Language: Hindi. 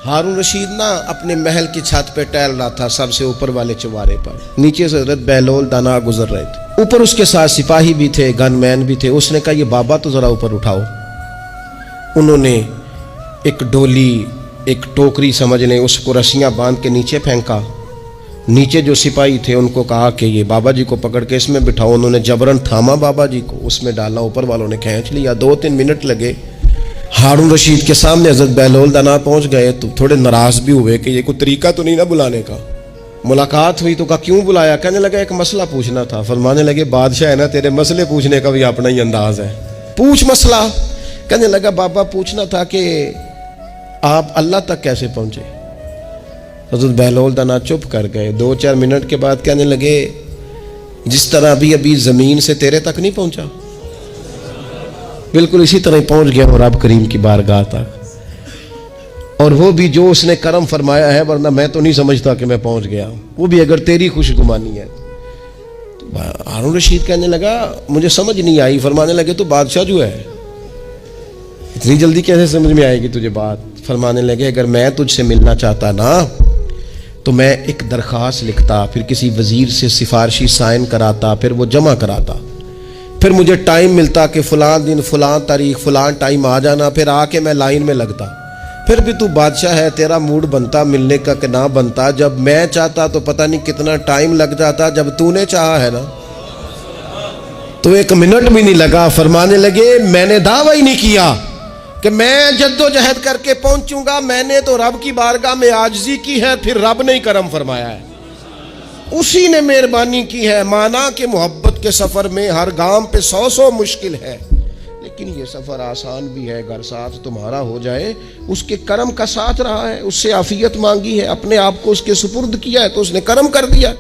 हारून रशीद ना अपने महल की छत पे टहल रहा था, सबसे ऊपर वाले चौबारे पर। नीचे से हजरत बहलोल दाना गुजर रहे थे। ऊपर उसके साथ सिपाही भी थे, गनमैन भी थे। उसने कहा ये बाबा तो जरा ऊपर उठाओ। उन्होंने एक डोली, एक टोकरी समझ लें, उसको रस्सियां बांध के नीचे फेंका। नीचे जो सिपाही थे उनको कहा कि ये बाबा जी को पकड़ के इसमें बिठाओ। उन्होंने जबरन थामा बाबा जी को, उसमें डाला। ऊपर वालों ने खींच लिया। 2-3 मिनट लगे। हारून रशीद के सामने हजरत बहलोल दाना पहुंच गए तो थोड़े नाराज भी हुए कि ये कोई तरीका तो नहीं ना बुलाने का। मुलाकात हुई तो कहा क्यों बुलाया? कहने लगा एक मसला पूछना था। फरमाने लगे बादशाह है ना, तेरे मसले पूछने का भी अपना ही अंदाज है, पूछ मसला। कहने लगा बाबा पूछना था कि आप अल्लाह तक कैसे पहुंचे? हजरत बहलोल दाना चुप कर गए। 2-4 मिनट के बाद कहने लगे जिस तरह अभी जमीन से तेरे तक नहीं पहुंचा, बिल्कुल इसी तरह पहुंच गया और रब करीम की बारगाह तक। और वो भी जो उसने करम फरमाया है, वरना मैं तो नहीं समझता कि मैं पहुंच गया, वो भी अगर तेरी खुशगुमानी है। तो हारून रशीद कहने लगा मुझे समझ नहीं आई। फरमाने लगे तो बादशाह जो है, इतनी जल्दी कैसे समझ में आएगी तुझे बात? फरमाने लगे अगर मैं तुझसे मिलना चाहता ना तो मैं एक दरख्वास्त लिखता, फिर किसी वजीर से सिफारशी साइन कराता, फिर वो जमा कराता, फिर मुझे टाइम मिलता कि फलां दिन फलां तारीख फलां टाइम आ जाना, फिर आके मैं लाइन में लगता। फिर भी तू बादशाह है, तेरा मूड बनता मिलने का कि ना बनता। जब मैं चाहता तो पता नहीं कितना टाइम लग जाता, जब तूने चाहा है ना तो 1 मिनट भी नहीं लगा। फरमाने लगे मैंने दावा ही नहीं किया कि मैं जद्दोजहद करके पहुंचूंगा, मैंने तो रब की बारगाह में आजिज़ी की है, फिर रब ने ही करम फरमाया है, उसी ने मेहरबानी की है। माना कि मोहब्बत के सफर में हर गांव पे 100 मुश्किल है, लेकिन ये सफर आसान भी है। घर साथ तुम्हारा हो जाए, उसके करम का साथ रहा है, उससे आफियत मांगी है, अपने आप को उसके सुपुर्द किया है तो उसने करम कर दिया।